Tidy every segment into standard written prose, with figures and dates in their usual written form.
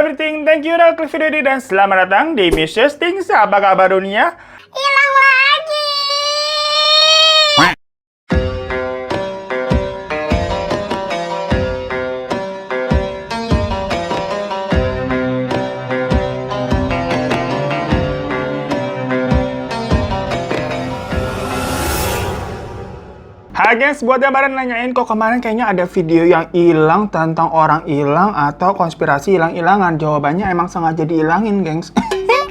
everything. Thank you udah klik video ini dan selamat datang di Missus Things. Apa kabar dunia? Hilang lagi. Hai guys, buat yang baru nanyain kok kemarin kayaknya ada video yang hilang tentang orang hilang atau konspirasi hilang-hilangan. Jawabannya emang sengaja dihilangin, gengs.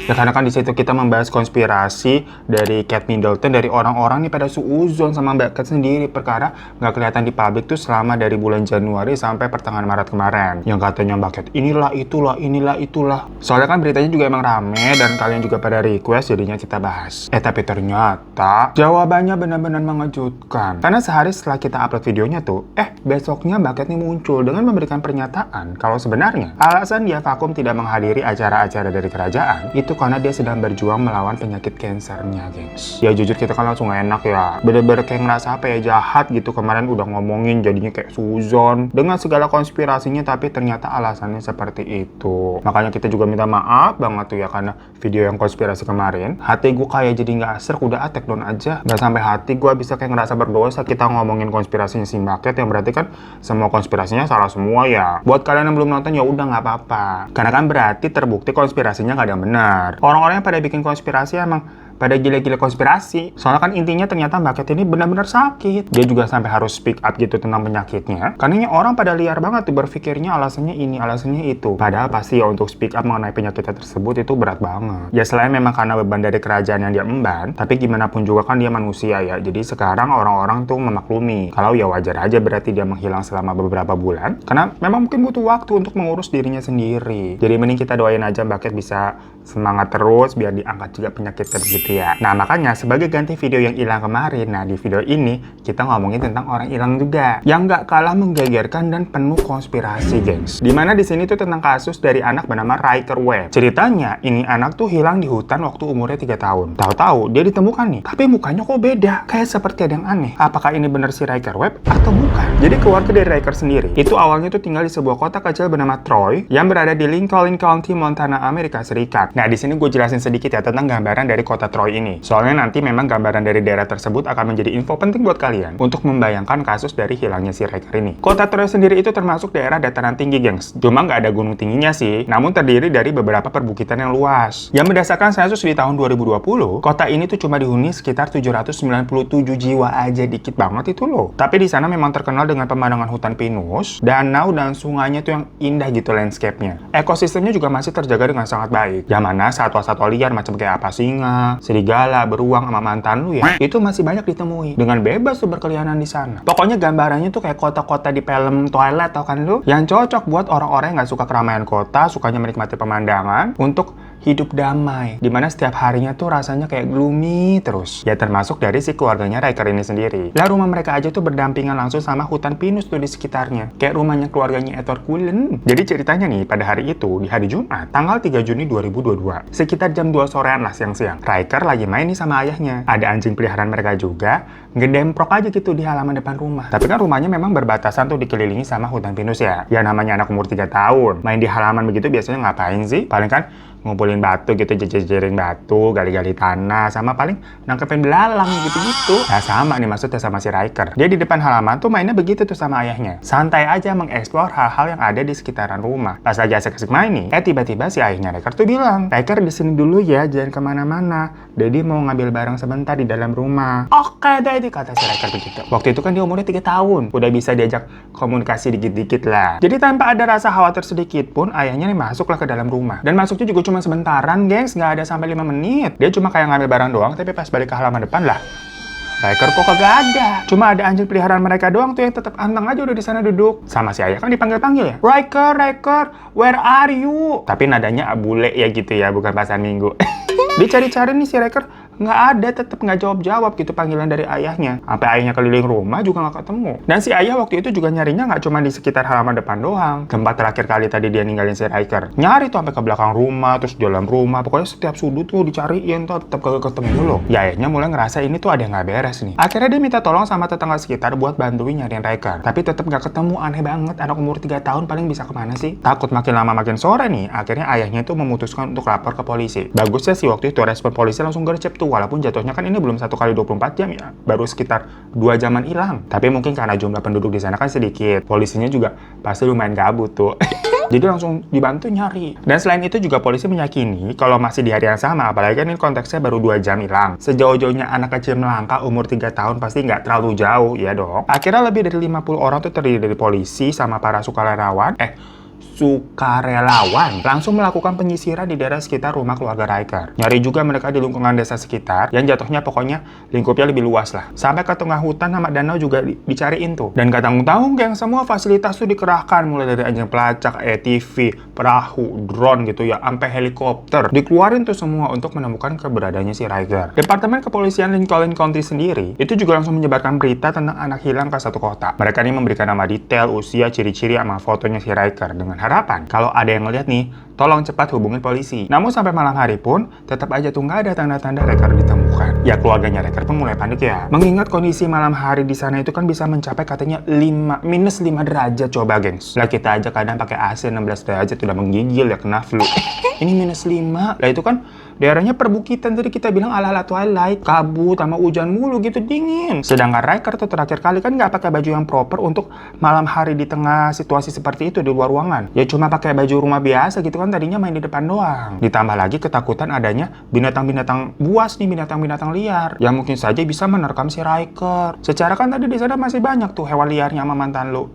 Ya karena kan di situ kita membahas konspirasi dari Kate Middleton, dari orang-orang nih pada suuzon sama Mbak Kate sendiri, perkara nggak kelihatan di publik tuh selama dari bulan Januari sampai pertengahan Maret kemarin. Yang katanya Mbak Kate inilah itulah. Soalnya kan beritanya juga emang rame dan kalian juga pada request, jadinya kita bahas. Tapi ternyata jawabannya benar-benar mengejutkan. Karena sehari setelah kita upload videonya tuh, besoknya Mbak Kate nih muncul dengan memberikan pernyataan kalau sebenarnya alasan dia vakum tidak menghadiri acara-acara dari kerajaan itu karena dia sedang berjuang melawan penyakit kansernya, gengs. Ya jujur kita kan langsung gak enak ya. Bener-bener kayak ngerasa apa ya, jahat gitu. Kemarin udah ngomongin jadinya kayak suzon dengan segala konspirasinya, tapi ternyata alasannya seperti itu. Makanya kita juga minta maaf banget tuh ya, karena video yang konspirasi kemarin hati gue kayak jadi gak serk, udah take down aja. Gak sampai hati gue bisa kayak ngerasa berdosa kita ngomongin konspirasinya si Mbak Kate, yang berarti kan semua konspirasinya salah semua ya. Buat kalian yang belum nonton ya udah gak apa-apa, karena kan berarti terbukti konspirasinya gak ada yang benar. Orang-orang yang pada bikin konspirasi emang pada gila-gila konspirasi. Soalnya kan intinya ternyata Mbak Kate ini benar-benar sakit. Dia juga sampai harus speak up gitu tentang penyakitnya. Karena orang pada liar banget tuh berpikirnya alasannya ini, alasannya itu. Padahal pasti ya untuk speak up mengenai penyakitnya tersebut itu berat banget. Ya selain memang karena beban dari kerajaan yang dia emban, tapi gimana pun juga kan dia manusia ya. Jadi sekarang orang-orang tuh memaklumi kalau ya wajar aja berarti dia menghilang selama beberapa bulan. Karena memang mungkin butuh waktu untuk mengurus dirinya sendiri. Jadi mending kita doain aja Mbak Kate bisa semangat terus biar diangkat juga penyakit tersebut ya. Nah makanya sebagai ganti video yang hilang kemarin, nah di video ini kita ngomongin tentang orang hilang juga yang nggak kalah menggegerkan dan penuh konspirasi, gengs. Dimana di sini tuh tentang kasus dari anak bernama Ryker Webb. Ceritanya ini anak tuh hilang di hutan waktu umurnya 3 tahun. Tahu-tahu dia ditemukan nih, tapi mukanya kok beda, kayak seperti ada yang aneh. Apakah ini benar si Ryker Webb atau bukan? Jadi keluarga dari Ryker sendiri itu awalnya tuh tinggal di sebuah kota kecil bernama Troy yang berada di Lincoln County, Montana, Amerika Serikat. Nah di sini gue jelasin sedikit ya tentang gambaran dari kota Troy ini. Soalnya nanti memang gambaran dari daerah tersebut akan menjadi info penting buat kalian untuk membayangkan kasus dari hilangnya si Ryker ini. Kota Troy sendiri itu termasuk daerah dataran tinggi, gengs. Cuma nggak ada gunung tingginya sih, namun terdiri dari beberapa perbukitan yang luas. Yang berdasarkan sensus di tahun 2020, kota ini tuh cuma dihuni sekitar 797 jiwa aja, dikit banget itu loh. Tapi di sana memang terkenal dengan pemandangan hutan pinus, danau dan sungainya tuh yang indah gitu landscape-nya. Ekosistemnya juga masih terjaga dengan sangat baik. Yang mana satwa-satwa liar macam kayak apa singa, serigala, beruang sama mantan lu ya, itu masih banyak ditemui dengan bebas tuh berkeliaran di sana. Pokoknya gambarannya tuh kayak kota-kota di film Twilight, tau kan lu? Yang cocok buat orang-orang yang nggak suka keramaian kota, sukanya menikmati pemandangan untuk hidup damai, dimana setiap harinya tuh rasanya kayak gloomy terus. Ya termasuk dari si keluarganya Ryker ini sendiri. Lah rumah mereka aja tuh berdampingan langsung sama hutan pinus tuh di sekitarnya, kayak rumahnya keluarganya Edward Cullen. Jadi ceritanya nih, pada hari itu, di hari Jumat, tanggal 3 Juni 2022, sekitar jam 2 sorean lah, siang-siang, Ryker lagi main nih sama ayahnya. Ada anjing peliharaan mereka juga, ngedemprok aja gitu di halaman depan rumah. Tapi kan rumahnya memang berbatasan tuh dikelilingi sama hutan pinus ya. Ya namanya anak umur 3 tahun, main di halaman begitu biasanya ngapain sih? Paling kan ngumpulin batu gitu, jejerin batu, gali-gali tanah, sama paling nangkepin belalang gitu-gitu. Nah sama nih maksudnya sama si Ryker. Dia di depan halaman tuh mainnya begitu tuh sama ayahnya. Santai aja mengeksplor hal-hal yang ada di sekitaran rumah. Pas lagi asik-asik main nih, tiba-tiba si ayahnya Ryker tuh bilang, "Ryker di sini dulu ya, jangan kemana-mana. Daddy mau ngambil barang sebentar di dalam rumah." "Oke, Daddy," kata si Ryker begitu. Waktu itu kan dia umurnya 3 tahun. Udah bisa diajak komunikasi dikit-dikit lah. Jadi tanpa ada rasa khawatir sedikit pun, ayahnya nih masuklah ke dalam rumah. Dan masuknya juga cuma sementaran, gengs, nggak ada sampai 5 menit. Dia cuma kayak ngambil barang doang, tapi pas balik ke halaman depan lah, Ryker kok kagak ada. Cuma ada anjing peliharaan mereka doang tuh yang tetap anteng aja udah di sana duduk. Sama si ayah kan dipanggil-panggil ya, Ryker, where are you?" Tapi nadanya bule ya gitu ya, bukan bahasa Minggu. Dicari-cari nih si Ryker, Nggak ada, tetap nggak jawab-jawab gitu panggilan dari ayahnya. Sampai ayahnya keliling rumah juga nggak ketemu. Dan si ayah waktu itu juga nyarinya nggak cuma di sekitar halaman depan doang. Tempat terakhir kali tadi dia ninggalin si Riker. Nyari tuh sampai ke belakang rumah, terus di dalam rumah. Pokoknya setiap sudut tuh dicariin tuh, tetap kagak ketemu loh. Ya ayahnya mulai ngerasa ini tuh ada yang nggak beres nih. Akhirnya dia minta tolong sama tetangga sekitar buat bantuin nyariin Riker. Tapi tetap nggak ketemu, aneh banget. Anak umur 3 tahun paling bisa kemana sih? Takut makin lama makin sore nih, akhirnya ayahnya itu memutuskan untuk lapor ke polisi. Bagusnya sih waktu itu respon polisi langsung gercep tuh, walaupun jatuhnya kan ini belum 1 kali 24 jam ya, baru sekitar 2 jaman hilang. Tapi mungkin karena jumlah penduduk di sana kan sedikit, polisinya juga pasti lumayan gabut tuh. Jadi langsung dibantu nyari. Dan selain itu juga polisi meyakini kalau masih di hari yang sama, apalagi kan ini konteksnya baru 2 jam hilang. Sejauh-jauhnya anak kecil melangkah umur 3 tahun pasti nggak terlalu jauh, ya dong. Akhirnya lebih dari 50 orang tuh terdiri dari polisi sama para sukarelawan langsung melakukan penyisiran di daerah sekitar rumah keluarga Riker. Nyari juga mereka di lingkungan desa sekitar yang jatuhnya pokoknya lingkupnya lebih luas lah. Sampai ke tengah hutan sama danau juga dicariin tuh. Dan gak tanggung-tanggung yang semua fasilitas tuh dikerahkan, mulai dari anjing pelacak, ATV, perahu, drone gitu ya, sampai helikopter. Dikeluarin tuh semua untuk menemukan keberadaannya si Riker. Departemen Kepolisian Lincoln County sendiri itu juga langsung menyebarkan berita tentang anak hilang ke satu kota. Mereka ini memberikan nama detail, usia, ciri-ciri sama fotonya si Riker dengan harapan kalau ada yang ngeliat nih, tolong cepat hubungin polisi. Namun sampai malam hari pun tetap aja tuh nggak ada tanda-tanda Riker ditemukan. Ya keluarganya Riker pun mulai panik ya. Mengingat kondisi malam hari di sana itu kan bisa mencapai katanya minus 5 derajat coba gengs. Lah kita aja kadang pakai AC 16 derajat udah menggigil ya kena flu. Ini minus 5. Lah itu kan daerahnya perbukitan, tadi kita bilang ala-ala Twilight, kabut sama hujan mulu gitu, dingin. Sedangkan Riker tuh terakhir kali kan nggak pakai baju yang proper untuk malam hari di tengah situasi seperti itu di luar ruangan. Ya cuma pakai baju rumah biasa gitu kan, tadinya main di depan doang. Ditambah lagi ketakutan adanya binatang-binatang buas nih, binatang-binatang liar yang mungkin saja bisa menerkam si Riker. Secara kan tadi di sana masih banyak tuh hewan liarnya sama mantan lu.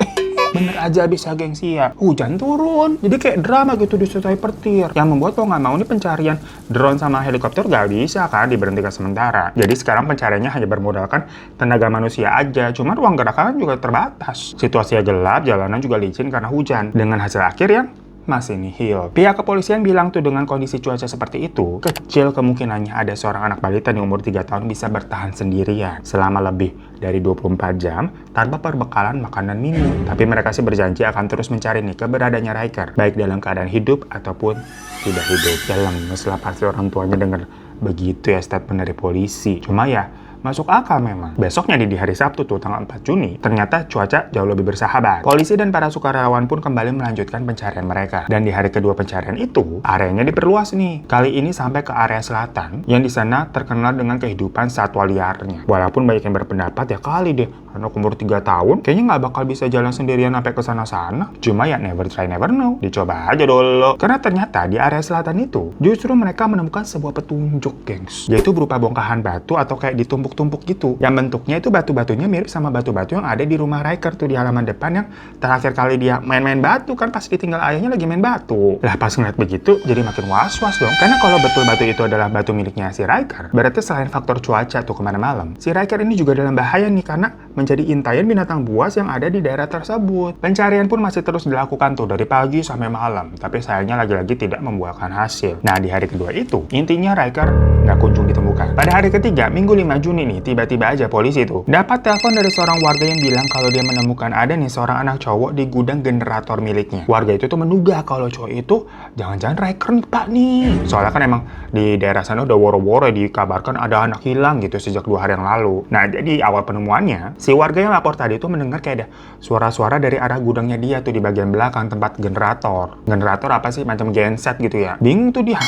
Bener aja bisa gengsi ya. Hujan turun, jadi kayak drama gitu disertai petir. Yang membuat mau nggak mau nih pencarian drone sama helikopter gak bisa kan diberhentikan sementara. Jadi sekarang pencariannya hanya bermodalkan tenaga manusia aja. Cuma ruang gerakan juga terbatas. Situasinya gelap, jalanan juga licin karena hujan. Dengan hasil akhir yang masih nihil. Pihak kepolisian bilang tuh dengan kondisi cuaca seperti itu, kecil kemungkinannya ada seorang anak balita di umur 3 tahun bisa bertahan sendirian selama lebih dari 24 jam tanpa perbekalan makanan minum. Tapi mereka sih berjanji akan terus mencari nih keberadaannya Riker, baik dalam keadaan hidup ataupun tidak hidup. Ya lemes lah pasti orang tuanya dengar begitu ya statement dari polisi. Cuma ya masuk akal memang. Besoknya di hari Sabtu tuh tanggal 4 Juni, ternyata cuaca jauh lebih bersahabat. Polisi dan para sukarelawan pun kembali melanjutkan pencarian mereka. Dan di hari kedua pencarian itu, areanya diperluas nih. Kali ini sampai ke area selatan, yang di sana terkenal dengan kehidupan satwa liarnya. Walaupun banyak yang berpendapat ya kali deh, anak umur 3 tahun, kayaknya nggak bakal bisa jalan sendirian sampai ke sana-sana. Cuma ya never try never know. Dicoba aja dulu. Karena ternyata di area selatan itu, justru mereka menemukan sebuah petunjuk, gengs. Yaitu berupa bongkahan batu atau kayak ditumpuk gitu. Yang bentuknya itu batu-batunya mirip sama batu-batu yang ada di rumah Riker tuh di halaman depan yang terakhir kali dia main-main batu kan pas ditinggal ayahnya lagi main batu. Lah pas ngeliat begitu jadi makin was-was dong. Karena kalau betul batu itu adalah batu miliknya si Riker, berarti selain faktor cuaca tuh kemana malam, si Riker ini juga dalam bahaya nih karena menjadi intayan binatang buas yang ada di daerah tersebut. Pencarian pun masih terus dilakukan tuh dari pagi sampai malam. Tapi sayangnya lagi-lagi tidak membuahkan hasil. Nah di hari kedua itu, intinya Riker nggak kunjung ditemukan. Pada hari ketiga, Minggu 5 Juni nih, tiba-tiba aja polisi tuh dapat telepon dari seorang warga yang bilang kalau dia menemukan ada nih seorang anak cowok di gudang generator miliknya. Warga itu tuh menduga kalau cowok itu jangan-jangan Riker pak nih. Soalnya kan emang di daerah sana udah woro-woro dikabarkan ada anak hilang gitu sejak 2 hari yang lalu. Nah jadi awal penemuannya, si warga yang lapor tadi tuh mendengar kayak ada suara-suara dari arah gudangnya dia tuh di bagian belakang tempat generator. Generator apa sih? Macam genset gitu ya. Bingung tuh dia.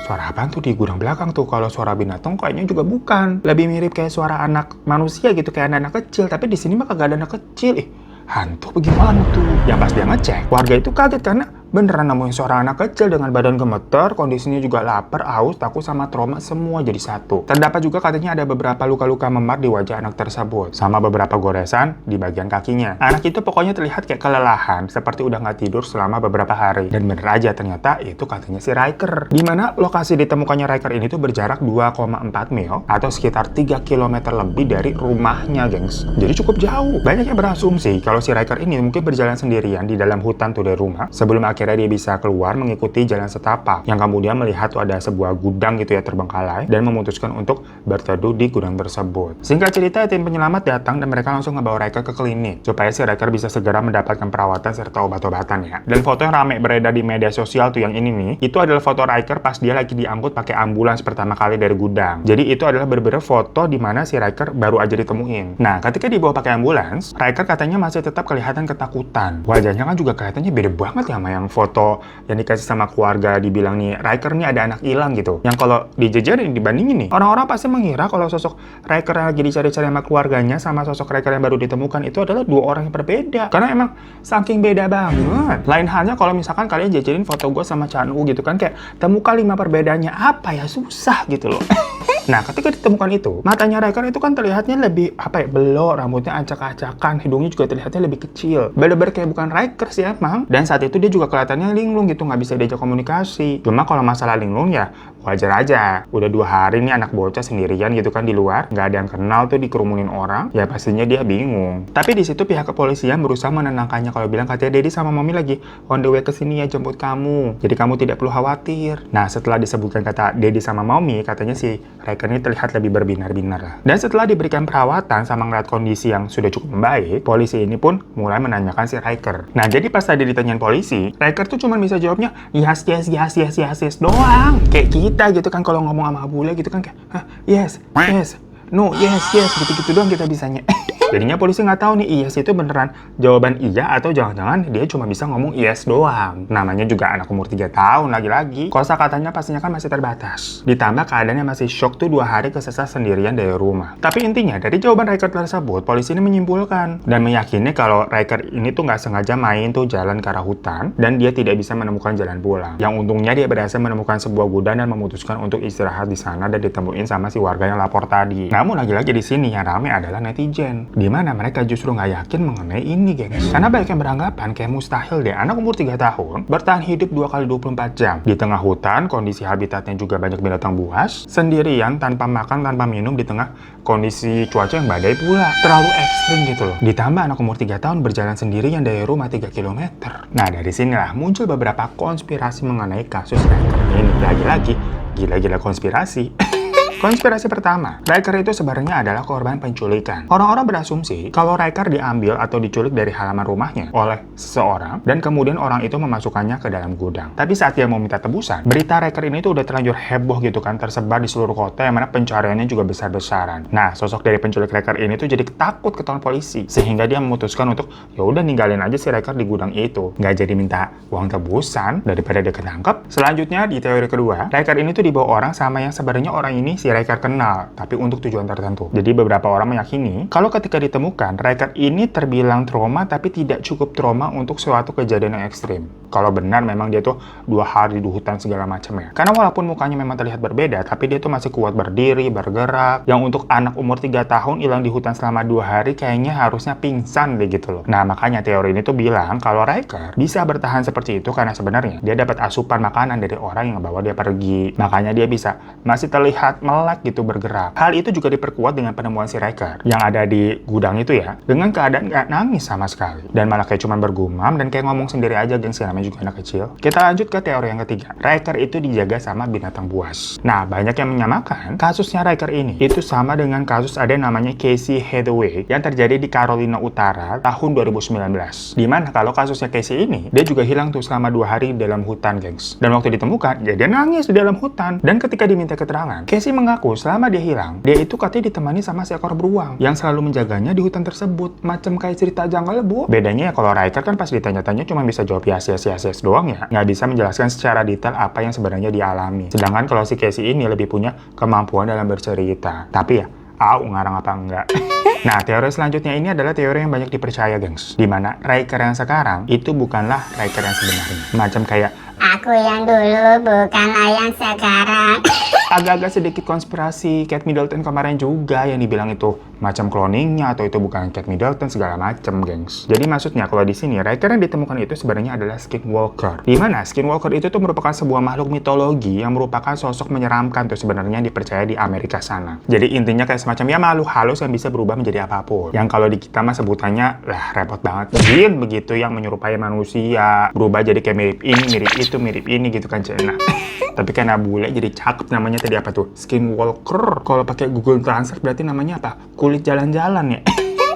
Suara apaan tuh di gudang belakang tuh? Kalau suara binatang kayaknya juga bukan. Lebih mirip kayak suara anak manusia gitu, kayak anak kecil. Tapi di sini mah kagak ada anak kecil. Hantu bagaimana tuh? Yang pas dia ngecek, warga itu kaget karena beneran nemuin seorang anak kecil dengan badan gemeter, kondisinya juga lapar, haus, takut sama trauma semua jadi satu. Terdapat juga katanya ada beberapa luka-luka memar di wajah anak tersebut, sama beberapa goresan di bagian kakinya. Anak itu pokoknya terlihat kayak kelelahan, seperti udah nggak tidur selama beberapa hari. Dan bener aja ternyata itu katanya si Riker. Dimana lokasi ditemukannya Riker ini tuh berjarak 2,4 mil atau sekitar 3 km lebih dari rumahnya, gengs. Jadi cukup jauh. Banyak yang berasumsi kalau si Riker ini mungkin berjalan sendirian di dalam hutan tuh dari rumah sebelum akhirnya dia bisa keluar mengikuti jalan setapak yang kemudian melihat tuh ada sebuah gudang gitu ya terbengkalai dan memutuskan untuk berteduh di gudang tersebut. Singkat cerita, tim penyelamat datang dan mereka langsung ngebawa Riker ke klinik supaya si Riker bisa segera mendapatkan perawatan serta obat-obatan ya. Dan foto yang rame beredar di media sosial tuh yang ini nih, itu adalah foto Riker pas dia lagi diangkut pakai ambulans pertama kali dari gudang. Jadi itu adalah bener-bener foto di mana si Riker baru aja ditemuin. Nah, ketika dibawa pakai ambulans, Riker katanya masih tetap kelihatan ketakutan. Wajahnya kan juga kelihatannya beda banget ya sama yang foto yang dikasih sama keluarga, dibilang nih Riker nih ada anak hilang gitu. Yang kalau dijejerin dibandingin nih, orang-orang pasti mengira kalau sosok Riker yang lagi dicari-cari sama keluarganya sama sosok Riker yang baru ditemukan itu adalah dua orang yang berbeda. Karena emang saking beda banget. Lain halnya kalau misalkan kalian jajarin foto gue sama Chan-woo gitu kan, kayak temukan 5 perbedaannya, apa ya, susah gitu loh. Nah, ketika ditemukan itu, matanya Riker itu kan terlihatnya lebih, belok, rambutnya acak-acakan, hidungnya juga terlihatnya lebih kecil. Bener-bener kayak bukan Riker sih emang. Dan saat itu dia juga kelihatannya linglung gitu, nggak bisa diajak komunikasi. Cuma kalau masalah linglung ya, wajar aja. Udah 2 hari nih anak bocah sendirian gitu kan di luar, nggak ada yang kenal tuh, dikerumunin orang, ya pastinya dia bingung. Tapi di situ pihak kepolisian berusaha menenangkannya kalau bilang katanya Daddy sama Mommy lagi on the way ke sini ya jemput kamu. Jadi kamu tidak perlu khawatir. Nah, setelah disebutkan kata Daddy sama Mommy, katanya si Riker ini terlihat lebih berbinar-binar lah. Dan setelah diberikan perawatan sama ngeliat kondisi yang sudah cukup membaik, polisi ini pun mulai menanyakan si Riker. Nah, jadi pas tadi ditanyain polisi, Riker tuh cuma bisa jawabnya yes doang. Kayak kita gitu kan kalau ngomong sama bule gitu kan kayak yes, no, yes, gitu-gitu doang kita bisanya. Jadinya polisi nggak tahu nih yes itu beneran jawaban iya atau jangan-jangan dia cuma bisa ngomong yes doang. Namanya juga anak umur 3 tahun lagi-lagi. Kosakatanya pastinya kan masih terbatas. Ditambah keadaannya masih shock tuh 2 hari kesesat sendirian dari rumah. Tapi intinya dari jawaban Riker tersebut, polisi ini menyimpulkan dan meyakini kalau Riker ini tuh nggak sengaja main tuh jalan ke arah hutan dan dia tidak bisa menemukan jalan pulang. Yang untungnya dia berhasil menemukan sebuah gudang dan memutuskan untuk istirahat di sana dan ditemuin sama si warga yang lapor tadi. Namun lagi-lagi di sini yang ramai adalah netizen. Di mana mereka justru nggak yakin mengenai ini, gengs. Karena banyak yang beranggapan kayak mustahil deh anak umur 3 tahun bertahan hidup 2 kali 24 jam. Di tengah hutan, kondisi habitatnya juga banyak binatang buas, sendirian, tanpa makan, tanpa minum, di tengah kondisi cuaca yang badai pula. Terlalu ekstrim gitu loh. Ditambah anak umur 3 tahun berjalan sendirian dari rumah 3 km. Nah, dari sinilah muncul beberapa konspirasi mengenai kasus Riker ini. Lagi-lagi, gila-gila konspirasi. Konspirasi pertama, Riker itu sebenarnya adalah korban penculikan. Orang-orang berasumsi kalau Riker diambil atau diculik dari halaman rumahnya oleh seseorang dan kemudian orang itu memasukkannya ke dalam gudang. Tapi saat dia mau minta tebusan, berita Riker ini tuh udah terlanjur heboh gitu kan, tersebar di seluruh kota yang mana pencariannya juga besar-besaran. Nah, sosok dari penculik Riker ini tuh jadi takut ketahuan polisi sehingga dia memutuskan untuk ya udah ninggalin aja si Riker di gudang itu. Nggak jadi minta uang tebusan daripada dia ketangkep. Selanjutnya di teori kedua, Riker ini tuh dibawa orang sama yang sebenarnya orang ini si Riker kenal, tapi untuk tujuan tertentu. Jadi beberapa orang meyakini kalau ketika ditemukan, Riker ini terbilang trauma tapi tidak cukup trauma untuk suatu kejadian yang ekstrim. Kalau benar memang dia tuh 2 hari di hutan segala macam ya. Karena walaupun mukanya memang terlihat berbeda, tapi dia tuh masih kuat berdiri, bergerak. Yang untuk anak umur 3 tahun hilang di hutan selama 2 hari kayaknya harusnya pingsan deh gitu loh. Nah, makanya teori ini tuh bilang kalau Riker bisa bertahan seperti itu karena sebenarnya dia dapat asupan makanan dari orang yang bawa dia pergi. Makanya dia bisa masih terlihat melek gitu bergerak. Hal itu juga diperkuat dengan penemuan si Riker yang ada di gudang itu ya, dengan keadaan nggak nangis sama sekali dan malah kayak cuman bergumam dan kayak ngomong sendiri aja, geng, namanya juga anak kecil. Kita lanjut ke teori yang ketiga. Riker itu dijaga sama binatang buas. Nah, banyak yang menyamakan kasusnya Riker ini itu sama dengan kasus ada yang namanya Casey Hathaway yang terjadi di Carolina Utara tahun 2019. Dimana kalau kasusnya Casey ini, dia juga hilang tuh selama 2 hari di dalam hutan, gengs. Dan waktu ditemukan, ya dia nangis di dalam hutan. Dan ketika diminta keterangan, Casey mengaku selama dia hilang, dia itu katanya ditemani sama seekor beruang yang selalu menjaganya di hutan tersebut. Macam kayak cerita janggal bu. Bedanya ya kalau Riker kan pas ditanya-tanya cuma bisa jawab yes doang ya. Nggak bisa menjelaskan secara detail apa yang sebenarnya dialami. Sedangkan kalau si Casey ini lebih punya kemampuan dalam bercerita. Tapi ya, ngarang apa enggak. Nah, teori selanjutnya ini adalah teori yang banyak dipercaya, gengs. Dimana Riker yang sekarang itu bukanlah Riker yang sebenarnya. Macam kayak aku yang dulu bukanlah yang sekarang. Agak-agak sedikit konspirasi Kate Middleton kemarin juga yang dibilang itu macam cloningnya atau itu bukan Kate Middleton segala macam, gengs. Jadi maksudnya kalau di sini Riker yang ditemukan itu sebenarnya adalah Skinwalker. Di mana Skinwalker itu tuh merupakan sebuah makhluk mitologi yang merupakan sosok menyeramkan tuh sebenarnya dipercaya di Amerika sana. Jadi intinya kayak semacam ya makhluk halus yang bisa berubah menjadi apapun. Yang kalau di kita mah sebutannya lah repot banget. Jin begitu yang menyerupai manusia, berubah jadi kayak mirip ini, mirip itu, mirip ini gitu kan Cina. Tapi karena bule jadi cakep namanya tadi apa tuh? Skinwalker. Kalau pakai Google Translate berarti namanya apa? Kulit jalan-jalan ya.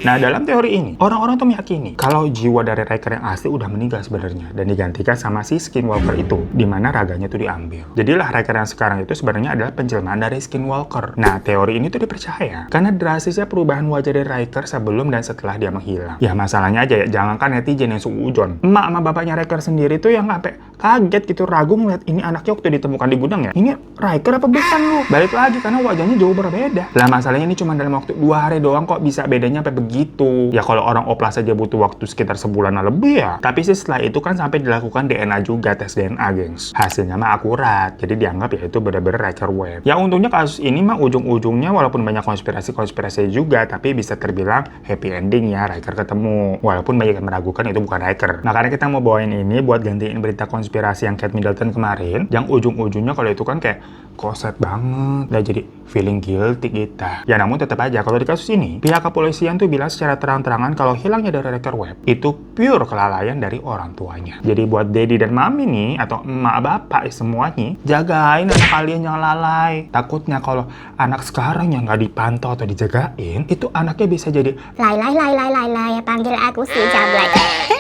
Nah, dalam teori ini, orang-orang tuh meyakini kalau jiwa dari Riker yang asli udah meninggal sebenarnya dan digantikan sama si Skinwalker itu, di mana raganya tuh diambil. Jadilah Riker yang sekarang itu sebenarnya adalah penjelmaan dari Skinwalker. Nah, teori ini tuh dipercaya karena drastisnya perubahan wajah dari Riker sebelum dan setelah dia menghilang. Ya, masalahnya aja ya, jangankan netizen yang suujon. Emak sama bapaknya Riker sendiri tuh yang sampai kaget gitu, ragu ngeliat ini anaknya waktu ditemukan di gudang ya. Ini Riker apa bukan lu? Balik lagi karena wajahnya jauh berbeda. Lah, masalahnya ini cuma dalam waktu 2 hari doang kok bisa bedanya sampai gitu. Ya kalau orang oplas aja butuh waktu sekitar sebulan lebih ya. Tapi sih setelah itu kan sampai dilakukan DNA juga, tes DNA, gengs. Hasilnya mah akurat. Jadi dianggap ya itu benar-benar Riker Web. Ya untungnya kasus ini mah ujung-ujungnya walaupun banyak konspirasi juga, tapi bisa terbilang happy ending ya, Riker ketemu. Walaupun banyak yang meragukan itu bukan Riker. Nah karena kita mau bawain ini buat gantiin berita konspirasi yang Kate Middleton kemarin, yang ujung-ujungnya kalau itu kan kayak koset banget. Udah jadi feeling guilty kita. Ya namun tetap aja kalau di kasus ini, pihak kepolisian tuh bilang secara terang-terangan kalau hilangnya dari Riker Web itu pure kelalaian dari orang tuanya. Jadi buat daddy dan mami nih, atau emak bapak semuanya, jagain anak kalian yang lalai. Takutnya kalau anak sekarang yang nggak dipantau atau dijagain, itu anaknya bisa jadi Lai, panggil aku si Jablay.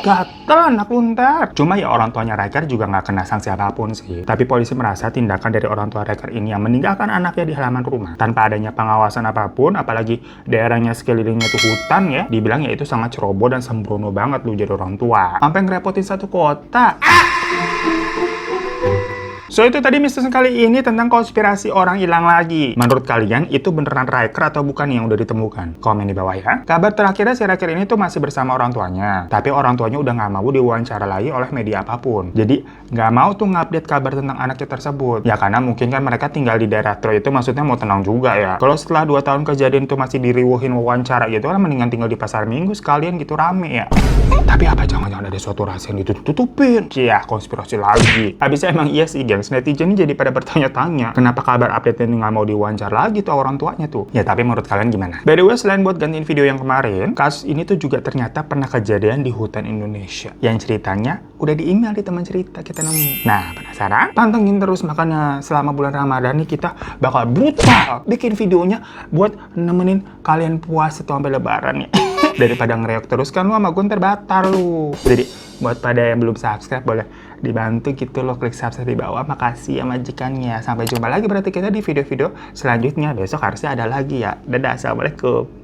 gatel anak luntar. Cuma ya orang tuanya Riker juga nggak kena sanksi apapun sih. Tapi polisi merasa tindakan dari orang tua Riker ini yang meninggalkan anaknya di halaman rumah tanpa adanya pengawasan apapun, apalagi daerahnya sekelilingnya itu hutan ya, dibilang ya itu sangat ceroboh dan sembrono banget lu jadi orang tua. Sampai ngerepotin satu kota. So itu tadi misteri kali ini tentang konspirasi orang hilang lagi. Menurut kalian itu beneran Riker atau bukan yang udah ditemukan? Komen di bawah ya. Kabar terakhirnya si Riker ini tuh masih bersama orang tuanya. Tapi orang tuanya udah nggak mau diwawancara lagi oleh media apapun. Jadi nggak mau tuh ngupdate kabar tentang anaknya tersebut. Ya karena mungkin kan mereka tinggal di daerah Troy itu maksudnya mau tenang juga ya. Kalau setelah 2 tahun kejadian itu masih diriwuhin wawancara gitu kan mendingan tinggal di pasar Minggu sekalian gitu rame ya. Tapi apa jangan-jangan ada suatu rahasia yang ditutup-tutupin? Ya konspirasi lagi. Habisnya emang iya sih gengs, netizen ini jadi pada bertanya-tanya kenapa kabar update ini nggak mau diwawancara lagi tuh orang tuanya tuh. Ya tapi menurut kalian gimana? By the way, selain buat gantiin video yang kemarin, kasus ini tuh juga ternyata pernah kejadian di hutan Indonesia yang ceritanya udah di email di teman cerita kita nemu. Nah penasaran? Pantengin terus, makanya selama bulan Ramadan nih kita bakal brutal bikin videonya buat nemenin kalian puasa tuh sampai lebaran ya. Daripada ngereok terus kan lu sama gue ntar batal lu. Jadi buat pada yang belum subscribe boleh dibantu gitu loh, klik subscribe di bawah. Makasih ya majikannya. Sampai jumpa lagi berarti kita di video-video selanjutnya. Besok harusnya ada lagi ya. Dadah, assalamualaikum.